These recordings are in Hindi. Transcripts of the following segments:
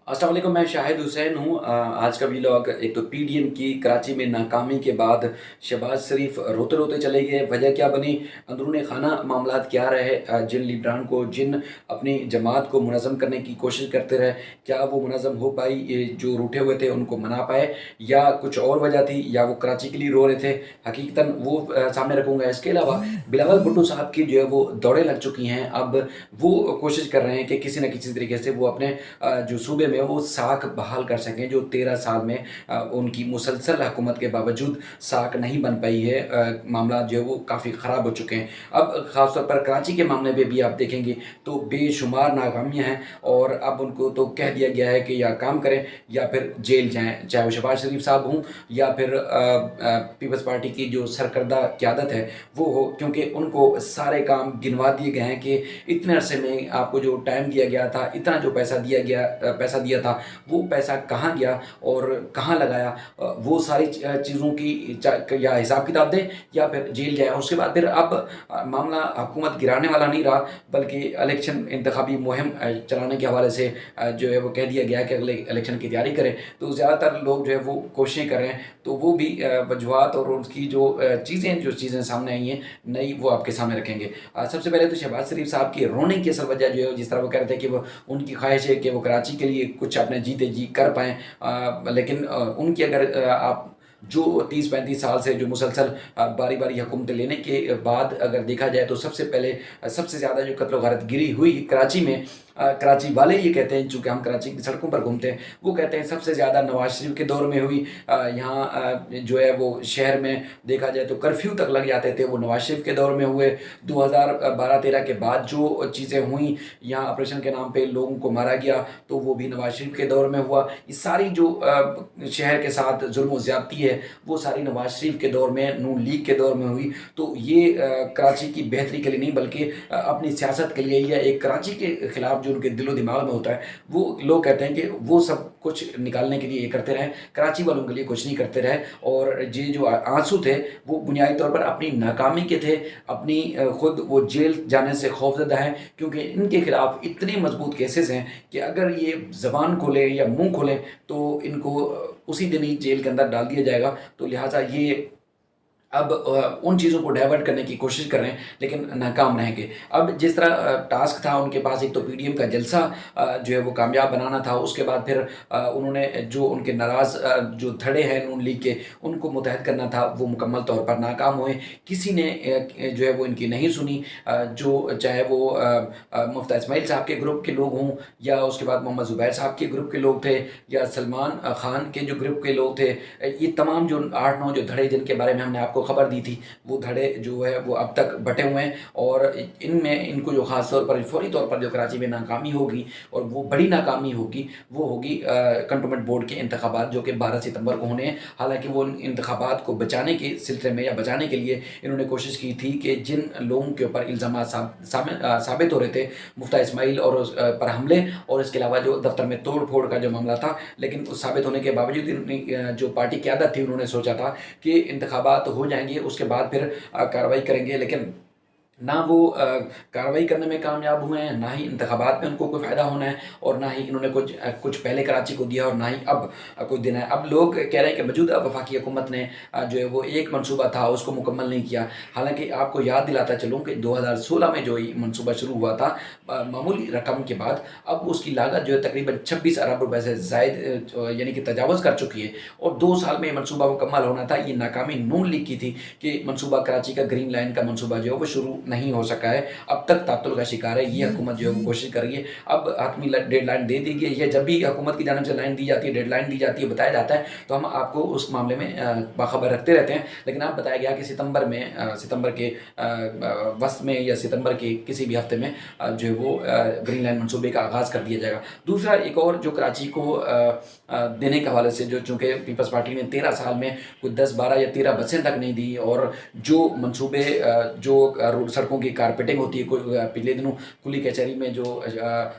अस्सलाम वालेकुम, मैं शाहिद हुसैन हूँ। आज का व्लॉग एक तो पीडीएम की कराची में नाकामी के बाद शहबाज शरीफ रोते रोते चले गए। वजह क्या बनी, अंदरूनी खाना मामलात क्या रहे, जिन लीडरान को जिन अपनी जमात को मुनज़्ज़म करने की कोशिश करते रहे, क्या वो मुनज़्ज़म हो पाई? ये जो रूठे हुए थे उनको मना पाए, या कुछ और वजह थी, या वो कराची के लिए रो रहे थे? हकीकतन वो सामने रखूँगा। इसके अलावा बिलावल भुट्टो साहब की जो है वो दौड़ें लग चुकी हैं। अब वो कोशिश कर रहे हैं कि किसी न किसी तरीके से वो अपने जो सूबे में वो साख बहाल कर सकें, जो 13 साल में उनकी मुसलसल हुकूमत के बावजूद साख नहीं बन पाई है। मामला जो है वो काफ़ी ख़राब हो चुके हैं। अब ख़ास तौर पर कराची के मामले में भी आप देखेंगे तो बेशुमार नाकामियाँ हैं, और अब उनको तो कह दिया गया है कि या काम करें या फिर जेल जाएँ, चाहे वो शहबाज शरीफ साहब हों या फिर पीपल्स पार्टी की जो सरकर्दा क़यादत है वो हो, क्योंकि उनको सारे काम गिनवा दिए गए हैं कि इतने अरसे में आपको जो टाइम दिया गया था, इतना जो पैसा दिया था, वो पैसा कहाँ गया और कहाँ लगाया? वो सारी चीज़ों की या हिसाब किताब दें या फिर जेल जाए। उसके बाद फिर अब मामला हुकूमत गिराने वाला नहीं रहा, बल्कि इलेक्शन इंतखाबी मुहिम चलाने के हवाले से जो है वो कह दिया गया कि अगले इलेक्शन की तैयारी करें। तो ज़्यादातर लोग जो है वो कोशिशें कर रहे हैं, तो वो भी वजूहात और उसकी जो चीज़ें सामने आई हैं नई, वो आपके सामने रखेंगे। सबसे पहले तो शहबाज शरीफ साहब की रोने की असल वजह जो है, जिस तरह वो कह रहे थे कि वो उनकी ख्वाहिश है कि वो कराची के लिए कुछ अपने जीते जी कर पाएँ। लेकिन उनकी अगर आप जो 30-35 साल से जो मुसलसल बारी-बारी हुकूमतें लेने के बाद अगर देखा जाए, तो सबसे पहले सबसे ज़्यादा जो कत्ल गारत गिरी हुई कराची में, कराची वाले ये कहते हैं, चूँकि हम कराची की सड़कों पर घूमते हैं, वो कहते हैं सबसे ज़्यादा नवाज़ शरीफ के दौर में हुई। यहाँ जो है वो शहर में देखा जाए तो कर्फ्यू तक लग जाते थे, वो नवाज़ शरीफ के दौर में हुए। 2012-13 के बाद जो चीज़ें हुई, यहाँ ऑपरेशन के नाम पे लोगों को मारा गया, तो वो भी नवाज़ शरीफ के दौर में हुआ। ये सारी जो शहर के साथ जुल्म ज़्यादती है, वो सारी नवाज़ शरीफ के दौर में, नून लीग के दौर में हुई। तो ये कराची की बेहतरी के लिए नहीं, बल्कि अपनी सियासत के लिए, या एक कराची के खिलाफ जो उनके दिलो दिमाग में होता है, वो लोग कहते हैं कि वो सब कुछ निकालने के लिए ये करते रहें, कराची वालों के लिए कुछ नहीं करते रहे। और ये जो आंसू थे, वो बुनियादी तौर पर अपनी नाकामी के थे, अपनी खुद वो जेल जाने से खौफजदा हैं, क्योंकि इनके खिलाफ इतने मजबूत केसेस हैं कि अगर ये ज़बान खोलें या मुंह खोलें तो इनको उसी दिन ही जेल के अंदर डाल दिया जाएगा। तो लिहाजा ये अब उन चीज़ों को डाइवर्ट करने की कोशिश कर रहे हैं, लेकिन नाकाम रहेंगे। अब जिस तरह टास्क था उनके पास, एक तो पीडीएम का जलसा जो है वो कामयाब बनाना था, उसके बाद फिर उन्होंने जो उनके नाराज़ जो धड़े हैं नून लीग के, उनको मुतहद करना था, वो मुकम्मल तौर पर नाकाम हुए। किसी ने जो है वो इनकी नहीं सुनी। जो चाहे वो मुफ्ती इस्माइल साहब के ग्रुप के लोग हों, या उसके बाद मोहम्मद ज़ुबैर साहब के ग्रुप के लोग थे, या सलमान खान के जो ग्रुप के लोग थे, ये तमाम जो 8-9 जो धड़े जिनके बारे में हमने आपको खबर दी थी, वो धड़े जो है वो अब तक बटे हुए हैं। और इनमें इनको जो ख़ास तौर पर फौरी तौर पर जो कराची में नाकामी होगी, और वो बड़ी नाकामी होगी, वो होगी कंटोनमेंट बोर्ड के इंतखाबात, जो कि 12 सितंबर को होने हैं। हालांकि वो इंतखाबात को बचाने के सिलसिले में, या बचाने के लिए इन्होंने कोशिश की थी कि जिन लोगों के ऊपर इल्ज़ाम साबित हो रहे थे, मुफ्ती इस्माइल और पर हमले, और इसके अलावा जो दफ्तर में तोड़ फोड़ का जो मामला था, लेकिन उस साबित होने के बावजूद जो पार्टी क़यादत थी, उन्होंने सोचा था कि इंतखाबात हो जाएंगे, उसके बाद फिर कार्रवाई करेंगे। लेकिन ना वो कार्रवाई करने में कामयाब हुए हैं, ना ही इंतखाबात में उनको कोई फ़ायदा होना है, और ना ही इन्होंने कुछ पहले कराची को दिया, और ना ही अब कुछ देना है। अब लोग कह रहे हैं कि मौजूदा वफाकी हुकूमत ने जो है वो एक मनसूबा था उसको मुकम्मल नहीं किया। हालांकि आपको याद दिलाता चलूँ कि 2016 में जो ये मनसूबा शुरू हुआ था, मामूली रकम के बाद, अब उसकी लागत जो है तकरीबन 26 अरब रुपए से ज़ायद यानी कि तजावज़ कर चुकी है, और 2 साल में ये मनसूबा मुकम्मल होना था। ये नाकामी नून लीग की थी कि मनसूबा कराची का ग्रीन लाइन का मनसूबा जो है वो शुरू नहीं हो सका है। अब तक तातुल का शिकार है ये हुकूमत, जो है वो कोशिश कर रही है। अब हतमी डेडलाइन दे दी गई है। जब भी हुकूमत की जानिब से लाइन दी जाती है, डेडलाइन दी जाती है, बताया जाता है, तो हम आपको उस मामले में बाखबर रखते रहते हैं। लेकिन अब बताया गया कि सितंबर में, सितंबर के वस्त में, या सितंबर के किसी भी हफ्ते में जो है वो ग्रीन लाइन मनसूबे का आगाज़ कर दिया जाएगा। दूसरा एक और जो कराची को देने के हवाले से, जो चूँकि पीपल्स पार्टी ने 13 साल में कोई 10, 12 या 13 बसें तक नहीं दी, और जो मनसूबे जो रोड सड़कों की कारपेटिंग होती है। पिछले दिनों कुली कचहरी में जो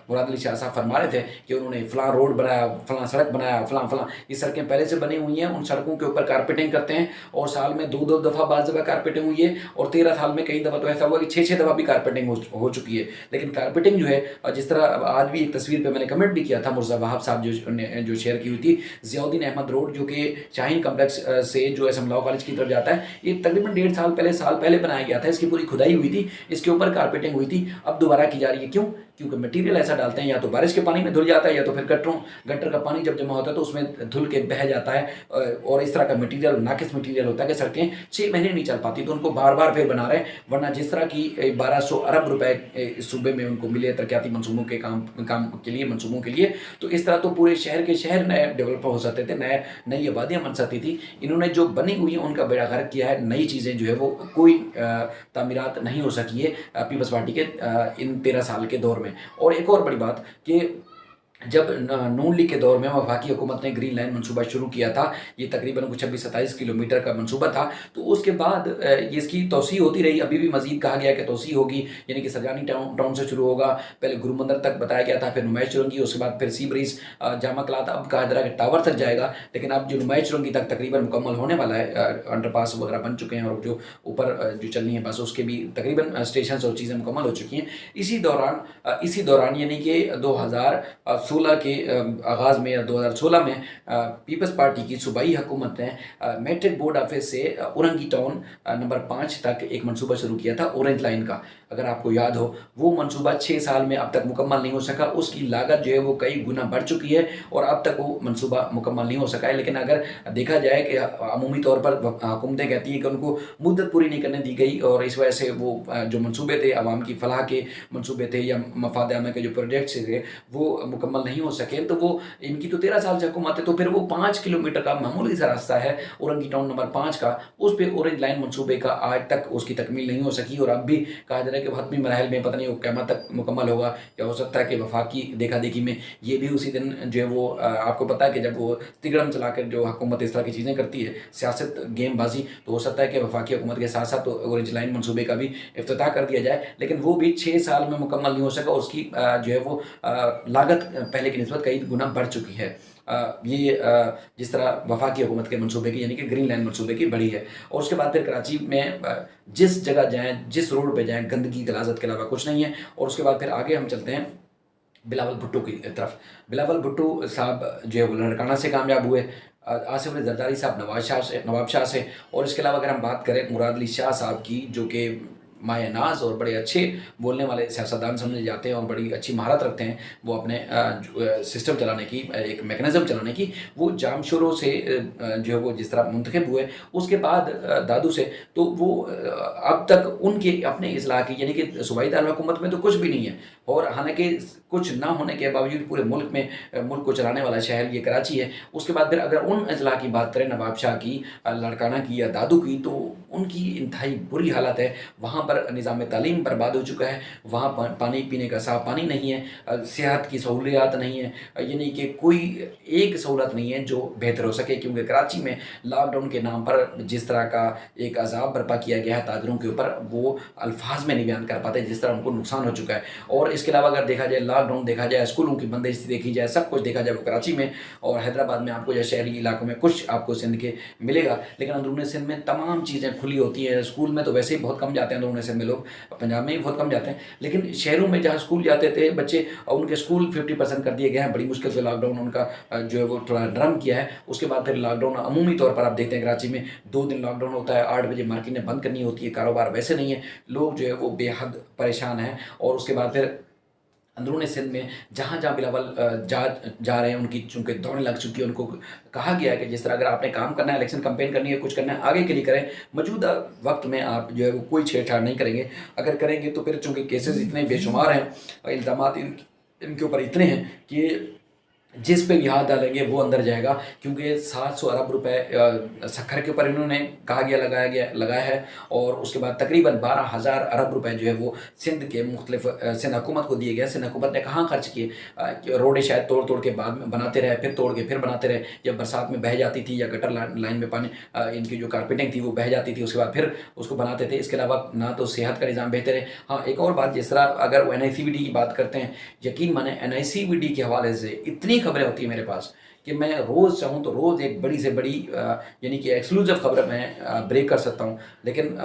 मुराद अली शाह साहब फरमा रहे थे कि उन्होंने फलां रोड बनाया, फलां सड़क बनाया, फलां फलां, ये सड़कें पहले से बनी हुई हैं, उन सड़कों के ऊपर कारपेटिंग करते हैं और साल में 2-2 दफ़ा बाज़ जगह कारपेटिंग हुई है और 13 साल में कई दफ़ा तो ऐसा हुआ कि 6-6 दफ़ा भी कारपेटिंग हो चुकी है। लेकिन कारपेटिंग जो है, जिस तरह आज भी एक तस्वीर पे मैंने कमेंट भी किया था, मुर्जा वहाब साहब जो शेयर की हुई थी, ज़ियाउद्दीन अहमद रोड जो कि शाहीन कम्प्लेक्स से जो एस एम लॉ कॉलेज की तरफ जाता है, ये तकरीबन 1.5 साल पहले बनाया गया था। इसकी पूरी खुदाई हुई थी, इसके ऊपर कारपेटिंग हुई थी, अब दोबारा की जा रही है। क्यों? क्योंकि मटेरियल ऐसा डालते हैं, या तो बारिश के पानी में धुल जाता है, या तो फिर गटर का पानी जब जमा होता है तो उसमें धुल के बह जाता है और इस तरह का मटेरियल, नाकिस मटेरियल होता है कि सड़कें 6 महीने नहीं चल पाती। तो उनको बार बार फिर बना रहे हैं, वरना जिस तरह की 1200 अरब रुपए इस सूबे में उनको मिले तरक्याती मनसूबों के काम के लिए, मनसूबों के लिए, तो इस तरह तो पूरे शहर के शहर नए डेवलप हो सकते थे, नई आबादियाँ बन सकती थी। इन्होंने जो बनी हुई है उनका बेड़ा गर्क किया है। नई चीज़ें जो है वो कोई तामीरात नहीं हो सकी है पीपल्स पार्टी के इन 13 साल के दौर में। और एक और बड़ी बात कि जब नून लीग के दौर में वफाकी हुकूमत ने ग्रीन लाइन मनसूबा शुरू किया था, ये तकरीबन कुछ 26-27 किलोमीटर का मनसूबा था, तो उसके बाद ये इसकी तोसी होती रही। अभी भी मजीद कहा गया कि तोसी होगी, यानी कि सरजानी टाउन से शुरू होगा, पहले गुरु मंदिर तक बताया गया था, फिर नुमाइश चुरंगी, उसके बाद फिर सी ब्रिज, जामा कलात, अब कहा जा रहा है कि टावर तक जाएगा। लेकिन अब जो नुमाइश चुरंगी तक तकरीबन मुकम्मल होने वाला है, अंडरपास वगैरह बन चुके हैं और जो ऊपर जो चलनी है बस उसके भी तकरीबन स्टेशन और चीज़ें मुकम्मल हो चुकी हैं। इसी दौरान यानी कि 2016 के आगाज़ में या 2016 में पीपल्स पार्टी की सूबाई हुकूमत ने मैट्रिक बोर्ड ऑफिस से औरंगी टाउन नंबर 5 तक एक मनसूबा शुरू किया था ऑरेंज लाइन का। अगर आपको याद हो, वो मनसूबा 6 साल में अब तक मुकम्मल नहीं हो सका। उसकी लागत जो है वो कई गुना बढ़ चुकी है और अब तक वो मनसूबा मुकम्मल नहीं हो सका है। लेकिन अगर देखा जाए कि अमूमी तौर पर हुकूमतें कहती हैं कि उनको मुद्दत पूरी नहीं करने दी गई और इस वजह से वो जो मनसूबे थे, आवाम की फलाह के मनसूबे थे या मफाद आमा के जो प्रोजेक्ट्स थे वो मुकम्मल नहीं हो सके। तो वो इनकी तो 13 साल से हुकूमत है, तो फिर वो 5 किलोमीटर का मामूली सा रास्ता है औरंगी टाउन नंबर 5 का, उस पर ऑरेंज लाइन मनसूबे का आज तक उसकी तकमील नहीं हो सकी। और अब भी कहा जा रहा है कि हतमी मराहल में पता नहीं वो क़यामत तक मुकम्मल होगा, या हो सकता है कि वफाकी देखा देखी में ये भी उसी दिन जो है वो आपको पता है कि जब वो तिगड़म चला कर जो हुकूमत इस तरह की चीज़ें करती है, सियासत गेमबाजी, तो हो सकता है कि वफाकी हुकूमत के साथ साथ तो ऑरेंज लाइन मनसूबे का भी इफ्तिताह कर दिया जाए। लेकिन वो भी 6 साल में मुकम्मल नहीं हो सका, उसकी जो है वो लागत पहले की निस्बत कई गुना बढ़ चुकी है। ये जिस तरह वफाकी हुकूमत के मनसूबे की यानी कि ग्रीन लाइन मनसूबे की बढ़ी है। और उसके बाद फिर कराची में जिस जगह जाएँ, जिस रोड पे जाएँ, गंदगी गलाजत के अलावा कुछ नहीं है। और उसके बाद फिर आगे हम चलते हैं बिलावल भुट्टो की तरफ। बिलावल भुट्टो साहब जो है वो लड़काना से कामयाब हुए, आसिफ अली जरदारी साहब नवाब शाह से। और इसके अलावा अगर हम बात करें मुराद अली शाह साहब की, जो कि माए नाज और बड़े अच्छे बोलने वाले सियासतदान समझे जाते हैं और बड़ी अच्छी महारत रखते हैं वो अपने सिस्टम चलाने की, एक मैकेनिज़्म चलाने की। वो जामशोरों से जो है वो जिस तरह मुंतखब हुए, उसके बाद दादू से, तो वो अब तक उनके अपने इस्लाह की यानी कि सूबाई दारकूमत में तो कुछ भी नहीं है। और हालांकि कुछ ना होने के बावजूद पूरे मुल्क को चलाने वाला शहर ये कराची है। उसके बाद फिर अगर उन अजला की बात करें, नवाब शाह की, लड़काना की या दादू की, तो उनकी इंतहाई बुरी हालत है। वहाँ पर निज़ाम तालीम बर्बाद हो चुका है, वहाँ पानी पीने का साफ़ पानी नहीं है, सेहत की सहूलियात नहीं है, यानी कि कोई एक सहूलत नहीं है जो बेहतर हो सके। क्योंकि कराची में लॉकडाउन के नाम पर जिस तरह का एक अजाब बर्पा किया गया है ताजरों के ऊपर, वो अल्फाज में नहीं बयान कर पाते जिस तरह उनको नुकसान हो चुका है। और इसके अलावा अगर देखा जाए लॉकडाउन देखा जाए, स्कूलों की बंदिश देखी जाए, सब कुछ देखा जाए वो कराची में और हैदराबाद में आपको या शहरी इलाकों में कुछ आपको सिंध के मिलेगा। लेकिन अंदरूनी सिंध में तमाम चीज़ें खुली होती हैं। स्कूल में तो वैसे ही बहुत कम जाते हैं अंदरूनी सिंध में लोग, पंजाब में ही बहुत कम जाते हैं, लेकिन शहरों में जहाँ स्कूल जाते थे बच्चे, उनके स्कूल 50% कर दिए गए हैं। बड़ी मुश्किल से लॉकडाउन उनका जो है वो थोड़ा नरम किया है। उसके बाद फिर लॉकडाउन अमूमी तौर पर आप देखते हैं कराची में 2 दिन लॉकडाउन होता है, 8 बजे मार्केटें बंद करनी होती है, कारोबार वैसे नहीं है, लोग जो है वो बेहद परेशान हैं। और उसके बाद फिर अंदरूनी सिंध में जहाँ जहाँ बिलावल जा रहे हैं, उनकी चूँकि दौड़ लग चुकी है, उनको कहा गया है कि जिस तरह अगर आपने काम करना है, इलेक्शन कैंपेन करनी है, कुछ करना है, आगे के लिए करें, मौजूदा वक्त में आप जो है वो कोई छेड़छाड़ नहीं करेंगे। अगर करेंगे तो फिर चूँकि केसेस इतने बेशुमार हैं और इल्ज़ामात इनके ऊपर इतने हैं कि जिस पे भी हाथ डालेंगे वो अंदर जाएगा, क्योंकि 700 अरब रुपए शक्कर के ऊपर इन्होंने कहा गया लगाया है। और उसके बाद तकरीबन 12,000 अरब रुपए जो है वो सिंध के मुख्तलिफ सिंध हुकूमत को दिए गए। सिंध हुकूमत ने कहाँ खर्च किए? रोडें शायद तोड़ तोड़ के बाद में बनाते रहे, फिर तोड़ के फिर बनाते रहे। जब बरसात में बह जाती थी या गटर लाइन में पानी, इनकी जो कारपेटिंग थी वो बह जाती थी, उसके बाद फिर उसको बनाते थे। इसके अलावा ना तो सेहत का निज़ाम बेहतर है। हाँ, एक और बात, जिस तरह अगर वो NICVD की बात करते हैं, यकीन माने NICVD के हवाले से इतनी खबरें होती हैं मेरे पास कि मैं रोज़ चाहूँ तो रोज़ एक बड़ी से बड़ी यानी कि एक्सक्लूसिव खबर मैं ब्रेक कर सकता हूँ। लेकिन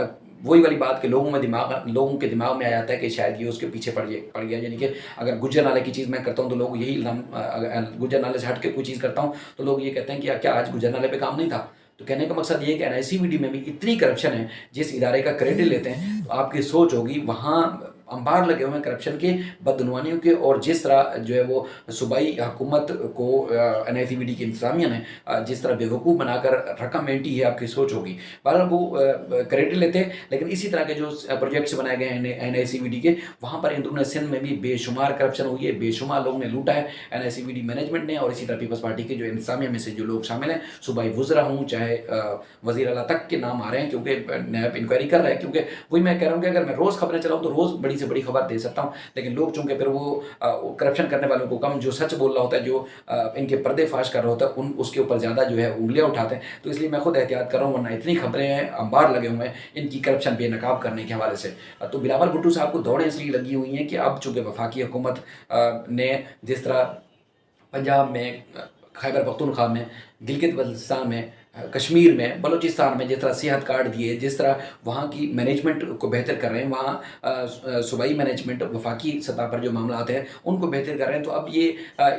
वही वाली बात कि लोगों के दिमाग में आ जाता है कि शायद ये उसके पीछे पड़ गया। यानी कि अगर गुज्जर नाले की चीज़ मैं करता हूँ तो लोग यही गुज्जर नाले से हट के कोई चीज़ करता हूँ तो लोग ये कहते हैं कि क्या आज गुज्जर नाले पे काम नहीं था? तो कहने का मकसद ये है कि NICVD में भी इतनी करप्शन है। जिस इदारे का क्रेडिट लेते हैं तो आपकी सोच होगी वहाँ अंबार लगे हुए हैं करप्शन के, बदनवानियों के। और जिस तरह जो है वो सूबाई हुकूमत को NICVD की इंतजामिया ने जिस तरह बेवकूफ़ बनाकर रकम ऐंठी है, आपकी सोच होगी। बहरहाल वो क्रेडिट लेते हैं। लेकिन इसी तरह के जो प्रोजेक्ट्स बनाए गए हैं NICVD के, वहाँ पर इंदरून सिंध में भी बेशुमार करप्शन हुई है, बेशुमार लोगों ने लूटा है NICVD मैनेजमेंट ने। और इसी तरह पीपल्स पार्टी के जो इंतजामिया में से जो लोग शामिल हैं, सूबाई वज़रा हूँ चाहे वज़ीर आला तक के नाम आ रहे हैं, क्योंकि नैब इंक्वायरी कर रहा है। क्योंकि वही मैं कह रहा हूँ कि अगर मैं रोज़ खबरें चलाऊँ तो रोज़ बड़ी से बड़ी खबर दे सकता हूँ। लेकिन लोग चूंकि फिर वो करप्शन करने वालों को कम, जो सच बोल रहा होता है, जो इनके पर्दे फाश कर रहा होता है, उसके ऊपर ज़्यादा जो है उंगलियां उठाते हैं। तो इसलिए मैं खुद एहतियात कर रहा हूँ, वरना इतनी खबरें हैं, अंबार लगे हुए हैं इनकी करप्शन बेनकाब करने के हवाले से। तो बिलावल भुट्टो साहब को दौड़ें इसलिए लगी हुई हैं कि अब चूंकि वफाकी हुकूमत ने जिस तरह पंजाब में, खैबर पख्तूनख्वा में, गिलगित बल्तिस्तान में, कश्मीर में, बलूचिस्तान में जिस तरह सेहत कार्ड दिए, जिस तरह वहाँ की मैनेजमेंट को बेहतर कर रहे हैं, वहाँ सूबाई मैनेजमेंट वफाकी सतह पर जो मामला हैं उनको बेहतर कर रहे हैं। तो अब ये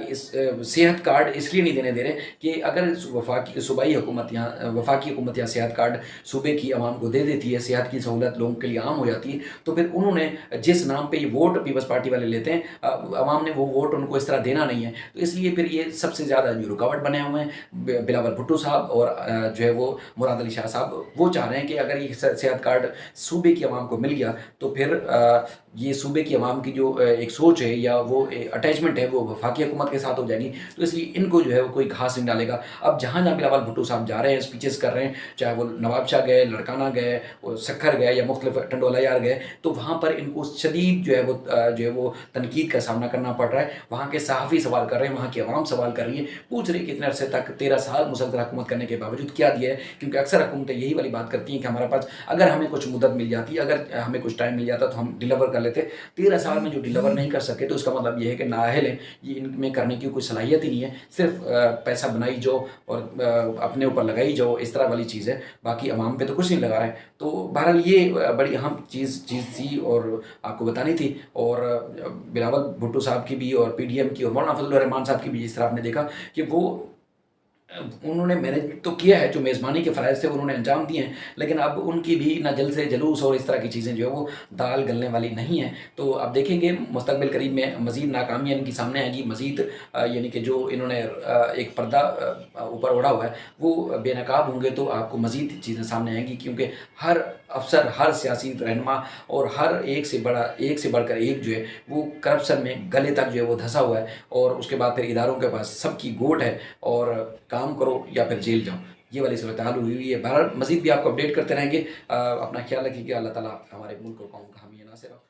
इस सेहत कार्ड इसलिए नहीं देने दे रहे कि अगर सूबाई हुकूमत या वफाकी हुकूमत या सेहत कार्ड सूबे की आवाम को दे देती है, सेहत की सहूलत लोगों के लिए आम हो जाती है, तो फिर उन्होंने जिस नाम पर ये वोट पीपल्स पार्टी वाले लेते हैं, आवाम ने वो वोट उनको इस तरह देना नहीं है। तो इसलिए फिर ये सबसे ज़्यादा जो रुकावट बने हुए हैं बिलावल भुट्टो साहब और जो है वो मुराद अली शाह साहब, वो चाह रहे हैं कि अगर ये सेहत कार्ड सूबे की आवाम को मिल गया तो फिर ये सूबे की आवाम की जो एक सोच है या वो अटैचमेंट है वो वफाकी हुकूमत के साथ हो जाएगी। तो इसलिए इनको जो है वो कोई घास नहीं डालेगा। अब जहाँ जहाँ बिलावल भुट्टो साहब जा रहे हैं, स्पीचेस कर रहे हैं, चाहे वो नवाबशाह गए, लड़काना गए, सखर गए या मुख्तलिफ टंडोला यार गए, तो वहाँ पर इनको शदीद जो है वो तनकीद का सामना करना पड़ रहा है। वहाँ के सहाफ़ी सवाल कर रहे हैं, वहाँ की आवाम सवाल कर रही है, पूछ रही है कि इतने अरसे तक 13 साल मुसलसल हुकूमत करने के बावजूद क्या दिया है। क्योंकि अक्सर हुकूमतें यही वाली बात करती हैं कि हमारे पास अगर हमें कुछ मुद्दत मिल जाती, अगर हमें कुछ टाइम मिल जाता तो हम डिलीवर कर लेते। 13 साल में जो डिलीवर नहीं कर सके तो उसका मतलब ये है कि नाअहल है, ये इनमें करने की कोई सलाहियत ही नहीं है, सिर्फ पैसा बनाई जाओ और अपने ऊपर लगाई जाओ, इस तरह वाली चीज़ है। बाकी आवाम पे तो कुछ नहीं लगा रहे। तो बहरहाल ये बड़ी अहम चीज़ थी और आपको बतानी थी। और बिलावल भुट्टो साहब की भी और PDM की और मौलाना फजलुर रहमान साहब की भी, जिस तरह आपने देखा कि वो उन्होंने मैनेजमेंट तो किया है, जो मेज़बानी के फ़राइज़ थे उन्होंने अंजाम दिए हैं, लेकिन अब उनकी भी ना जल से जुलूस और इस तरह की चीज़ें जो है वो दाल गलने वाली नहीं हैं। तो आप देखेंगे मुस्तक़बिल करीब में मज़ीद नाकामियाँ इनकी सामने आएँगी, मज़ीद यानी कि जो इन्होंने एक पर्दा ऊपर ओढ़ा हुआ है वो बेनकाब होंगे, तो आपको मज़ीद चीज़ें सामने आएँगी। क्योंकि हर अफ़सर, हर सियासी रहनुमा और हर एक से बढ़कर एक जो है वो करप्शन में गले तक जो है वो धँसा हुआ है। और उसके बाद फिर इदारों के पास सबकी गोट है, और काम करो या फिर जेल जाओ, ये वाली सूरत हाल हुई है। बहरहाल मज़ीद भी आपको अपडेट करते रहेंगे। अपना ख्याल रखिएगा। अल्लाह ताला हमारे मुल्क को, कौम का हामी नासिर हो।